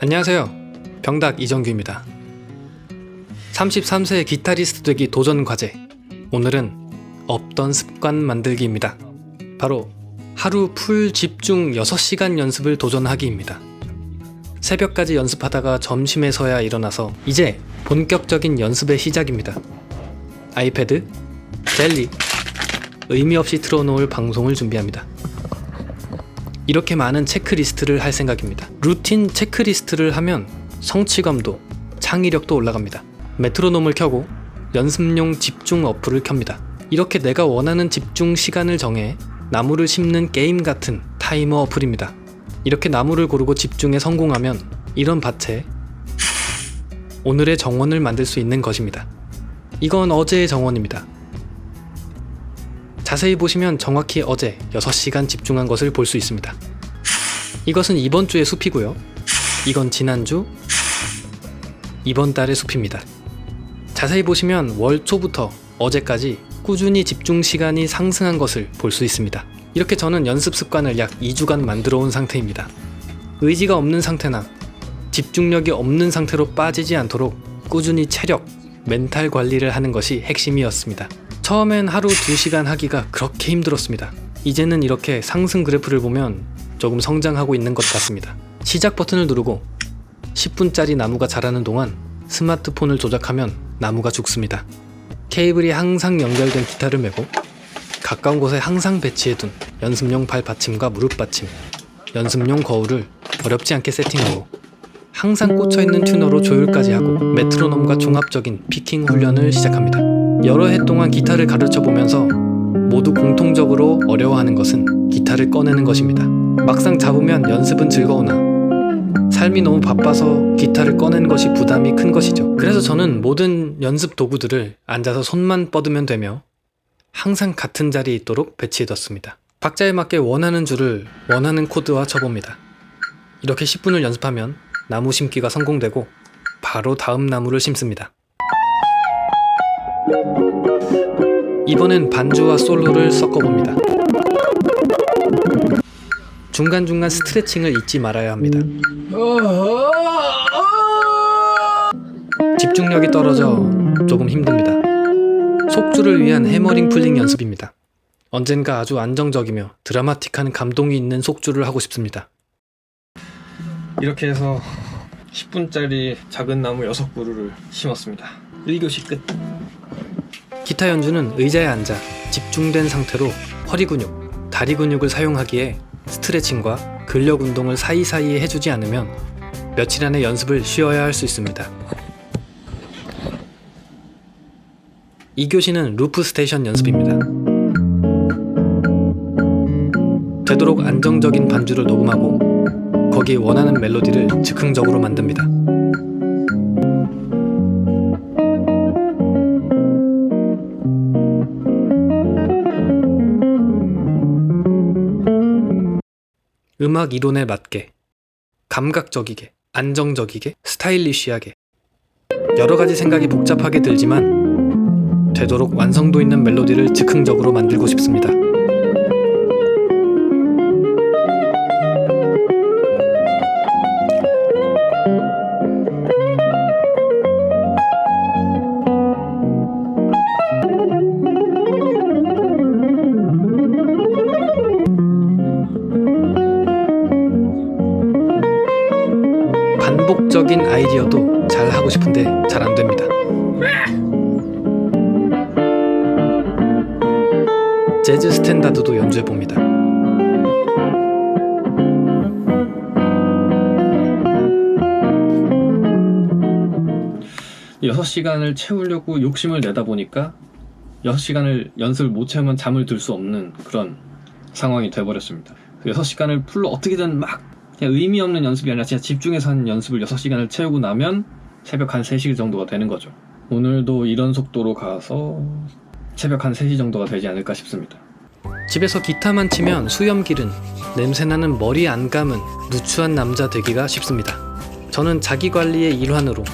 안녕하세요. 병닭 이정규입니다. 33세 기타리스트 되기 도전 과제. 오늘은 없던 습관 만들기입니다. 바로 하루 풀 집중 6시간 연습을 도전하기입니다. 새벽까지 연습하다가 점심에서야 일어나서 이제 본격적인 연습의 시작입니다. 아이패드, 젤리, 의미 없이 틀어놓을 방송을 준비합니다. 이렇게 많은 체크리스트를 할 생각입니다. 루틴 체크리스트를 하면 성취감도 창의력도 올라갑니다. 메트로놈을 켜고 연습용 집중 어플을 켭니다. 이렇게 내가 원하는 집중 시간을 정해 나무를 심는 게임 같은 타이머 어플입니다. 이렇게 나무를 고르고 집중에 성공하면 이런 밭에 오늘의 정원을 만들 수 있는 것입니다. 이건 어제의 정원입니다. 자세히 보시면 정확히 어제 6시간 집중한 것을 볼 수 있습니다. 이것은 이번 주의 숲이고요. 이건 지난주, 이번 달의 숲입니다. 자세히 보시면 월 초부터 어제까지 꾸준히 집중 시간이 상승한 것을 볼 수 있습니다. 이렇게 저는 연습 습관을 약 2주간 만들어 온 상태입니다. 의지가 없는 상태나 집중력이 없는 상태로 빠지지 않도록 꾸준히 체력, 멘탈 관리를 하는 것이 핵심이었습니다. 처음엔 하루 2시간 하기가 그렇게 힘들었습니다. 이제는 이렇게 상승 그래프를 보면 조금 성장하고 있는 것 같습니다. 시작 버튼을 누르고 10분짜리 나무가 자라는 동안 스마트폰을 조작하면 나무가 죽습니다. 케이블이 항상 연결된 기타를 메고 가까운 곳에 항상 배치해둔 연습용 발 받침과 무릎 받침, 연습용 거울을 어렵지 않게 세팅하고 항상 꽂혀있는 튜너로 조율까지 하고 메트로놈과 종합적인 피킹 훈련을 시작합니다. 여러 해 동안 기타를 가르쳐보면서 모두 공통적으로 어려워하는 것은 기타를 꺼내는 것입니다. 막상 잡으면 연습은 즐거우나 삶이 너무 바빠서 기타를 꺼내는 것이 부담이 큰 것이죠. 그래서 저는 모든 연습 도구들을 앉아서 손만 뻗으면 되며 항상 같은 자리에 있도록 배치해뒀습니다. 박자에 맞게 원하는 줄을 원하는 코드와 쳐봅니다. 이렇게 10분을 연습하면 나무 심기가 성공되고 바로 다음 나무를 심습니다. 이번엔 반주와 솔로를 섞어봅니다. 중간중간 스트레칭을 잊지 말아야 합니다. 집중력이 떨어져 조금 힘듭니다. 속주를 위한 해머링 풀링 연습입니다. 언젠가 아주 안정적이며 드라마틱한 감동이 있는 속주를 하고 싶습니다. 이렇게 해서 10분짜리 작은 나무 6그루를 심었습니다. 1교시 끝. 기타 연주는 의자에 앉아 집중된 상태로 허리 근육, 다리 근육을 사용하기에 스트레칭과 근력 운동을 사이사이에 해주지 않으면 며칠 안에 연습을 쉬어야 할 수 있습니다. 2교시는 루프 스테이션 연습입니다. 되도록 안정적인 반주를 녹음하고 거기에 원하는 멜로디를 즉흥적으로 만듭니다. 음악 이론에 맞게, 감각적이게, 안정적이게, 스타일리쉬하게 여러가지 생각이 복잡하게 들지만 되도록 완성도 있는 멜로디를 즉흥적으로 만들고 싶습니다. 반복적인 아이디어도 잘 하고 싶은데 잘 안 됩니다. 재즈 스탠다드도 연주해 봅니다. 여섯 시간을 채우려고 욕심을 내다 보니까 6시간을 연습을 못 채우면 잠을 들 수 없는 그런 상황이 돼버렸습니다. 6시간을 풀로 어떻게든 막 그냥 의미 없는 연습이 아니라 진짜 집중해서 한 연습을 6시간을 채우고 나면 새벽 한 3시 정도가 되는 거죠. 오늘도 이런 속도로 가서 새벽 한 3시 정도가 되지 않을까 싶습니다. 집에서 기타만 치면 수염 기른, 냄새나는 머리 안 감은 누추한 남자 되기가 쉽습니다. 저는 자기관리의 일환으로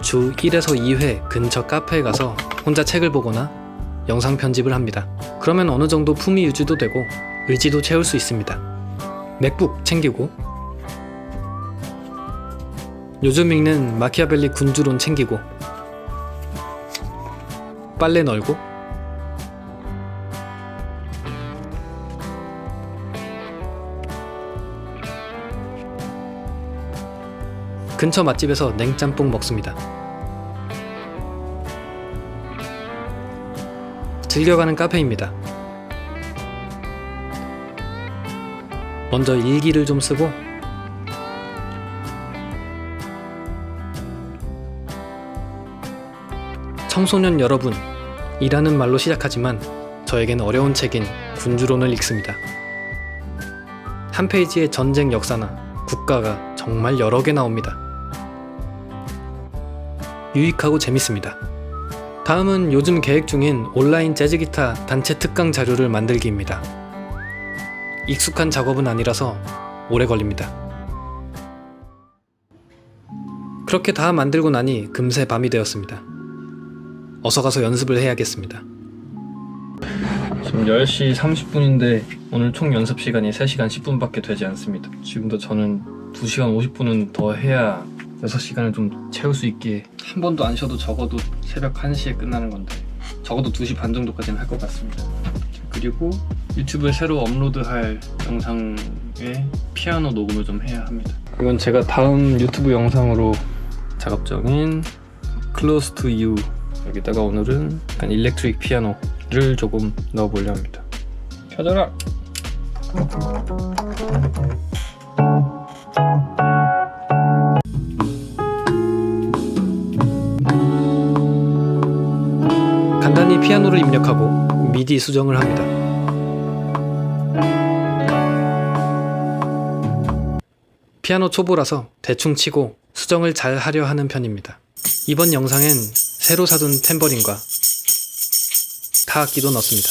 주 1에서 2회 근처 카페에 가서 혼자 책을 보거나 영상 편집을 합니다. 그러면 어느 정도 품위 유지도 되고 의지도 채울 수 있습니다. 맥북 챙기고 요즘 읽는 마키아벨리 군주론 챙기고 빨래 널고 근처 맛집에서 냉짬뽕 먹습니다. 즐겨가는 카페입니다. 먼저 일기를 좀 쓰고 청소년 여러분, 이라는 말로 시작하지만 저에겐 어려운 책인 군주론을 읽습니다. 한 페이지에 전쟁 역사나 국가가 정말 여러 개 나옵니다. 유익하고 재밌습니다. 다음은 요즘 계획 중인 온라인 재즈기타 단체 특강 자료를 만들기입니다. 익숙한 작업은 아니라서 오래 걸립니다. 그렇게 다 만들고 나니 금세 밤이 되었습니다. 어서 가서 연습을 해야겠습니다. 지금 10시 30분인데 오늘 총 연습 시간이 3시간 10분밖에 되지 않습니다. 지금도 저는 2시간 50분은 더 해야 6시간을 좀 채울 수 있기에 한 번도 안 쉬어도 적어도 새벽 1시에 끝나는 건데 적어도 2시 반 정도까지는 할 것 같습니다. 그리고 유튜브에 새로 업로드할 영상에 피아노 녹음을 좀 해야 합니다. 이건 제가 다음 유튜브 영상으로 작업적인 Close to You, 여기다가 오늘은 약간 일렉트릭 피아노를 조금 넣어보려 합니다. 켜져라! 간단히 피아노를 입력하고 미디 수정을 합니다. 피아노 초보라서 대충 치고 수정을 잘 하려 하는 편입니다. 이번 영상엔 새로 사둔 탬버린과 타악기도 넣습니다.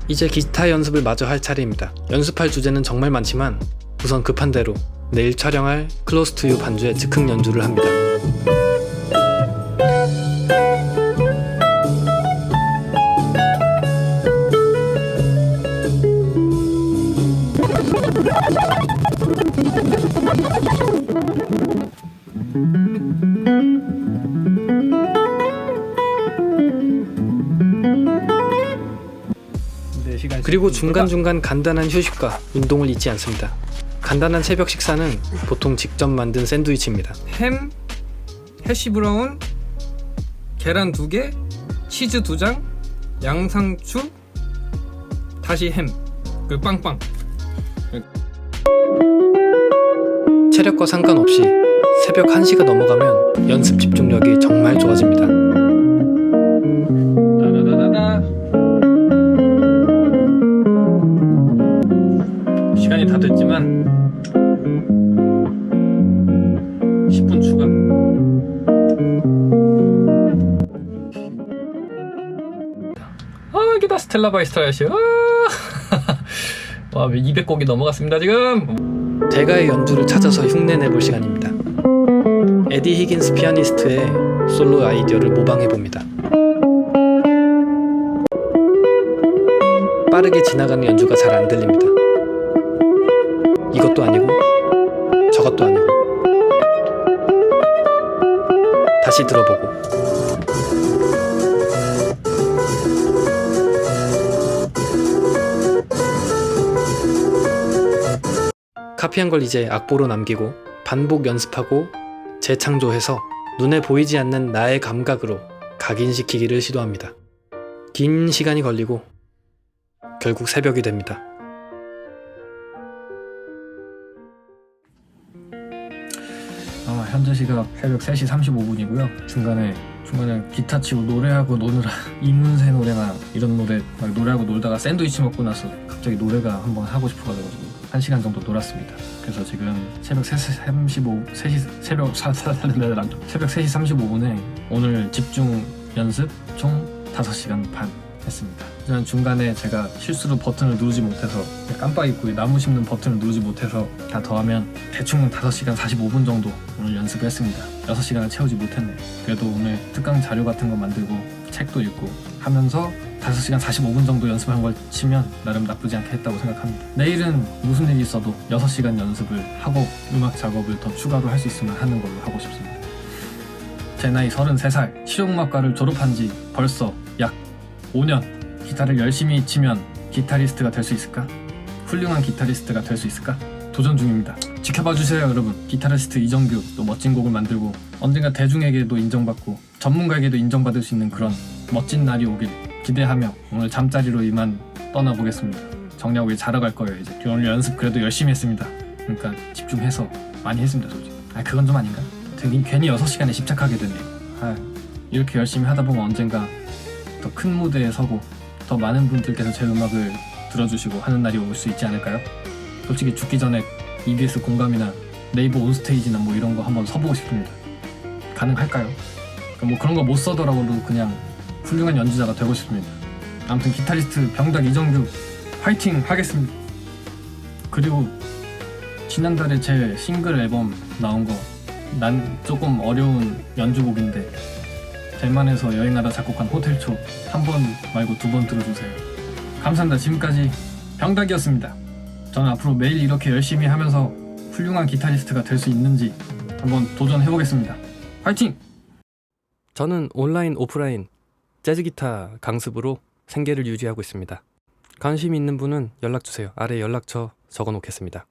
이제 기타 연습을 마저 할 차례입니다. 연습할 주제는 정말 많지만 우선 급한 대로 내일 촬영할 Close to You 반주의 즉흥 연주를 합니다. 그리고 중간중간 간단한 휴식과 운동을 잊지 않습니다. 간단한 새벽 식사는 보통 직접 만든 샌드위치입니다. 햄, 해시브라운, 계란 2개, 치즈 2장, 양상추, 다시 햄, 그리고 빵빵. 체력과 상관없이 새벽 1시가 넘어가면 연습 집중력이 정말 좋아집니다. 따라다다다. 시간이 다 됐지만 10분 추가. 여기다 스텔라 바이스타야시. 와, 200곡이 넘어갔습니다 지금. 대가의 연주를 찾아서 흉내내볼 시간입니다. 에디 히긴스 피아니스트의 솔로 아이디어를 모방해봅니다. 빠르게 지나가는 연주가 잘 안 들립니다. 이것도 아니고 저것도 아니고 다시 들어보고 카피한 걸 이제 악보로 남기고 반복 연습하고 재창조해서 눈에 보이지 않는 나의 감각으로 각인시키기를 시도합니다. 긴 시간이 걸리고 결국 새벽이 됩니다. 현재 시각 새벽 3시 35분이고요. 중간에 기타 치고 노래하고 노느라 이문세 노래나 이런 노래 막 노래하고 놀다가 샌드위치 먹고 나서 갑자기 노래가 한번 하고 싶어가지고 1시간 정도 놀았습니다. 그래서 지금 새벽 3시 35분에 오늘 집중 연습 총 5시간 반 했습니다. 저는 중간에 제가 실수로 버튼을 누르지 못해서 깜빡 잊고 나무 심는 버튼을 누르지 못해서 다 더하면 대충 5시간 45분 정도 오늘 연습을 했습니다. 6시간을 채우지 못했네. 그래도 오늘 특강 자료 같은 거 만들고 책도 읽고 하면서 5시간 45분 정도 연습한 걸 치면 나름 나쁘지 않게 했다고 생각합니다. 내일은 무슨 일이 있어도 6시간 연습을 하고 음악 작업을 더 추가로 할 수 있으면 하는 걸로 하고 싶습니다. 제 나이 33살, 실용음악과를 졸업한 지 벌써 약 5년. 기타를 열심히 치면 기타리스트가 될 수 있을까? 훌륭한 기타리스트가 될 수 있을까? 도전 중입니다. 지켜봐 주세요, 여러분. 기타리스트 이정규 또 멋진 곡을 만들고 언젠가 대중에게도 인정받고 전문가에게도 인정받을 수 있는 그런 멋진 날이 오길 기대하며 오늘 잠자리로 이만 떠나보겠습니다. 정리하고 자러 갈 거예요. 이제 오늘 연습 그래도 열심히 했습니다. 그러니까 집중해서 많이 했습니다, 솔직히. 그건 좀 아닌가? 괜히 6시간에 집착하게 되네요. 이렇게 열심히 하다 보면 언젠가 더 큰 무대에 서고 더 많은 분들께서 제 음악을 들어주시고 하는 날이 올 수 있지 않을까요? 솔직히 죽기 전에 EBS 공감이나 네이버 온스테이지나 뭐 이런 거 한번 서보고 싶습니다. 가능할까요? 뭐 그런 거 못 써더라도 그냥 훌륭한 연주자가 되고 싶습니다. 아무튼 기타리스트 병닭 이정규 화이팅 하겠습니다. 그리고 지난달에 제 싱글 앨범 나온 거 난 조금 어려운 연주곡인데 대만에서 여행하다 작곡한 호텔초 한 번 말고 2번 들어주세요. 감사합니다. 지금까지 병닭이었습니다. 저는 앞으로 매일 이렇게 열심히 하면서 훌륭한 기타리스트가 될 수 있는지 한번 도전해보겠습니다. 화이팅! 저는 온라인, 오프라인 재즈 기타 강습으로 생계를 유지하고 있습니다. 관심 있는 분은 연락 주세요. 아래 연락처 적어 놓겠습니다.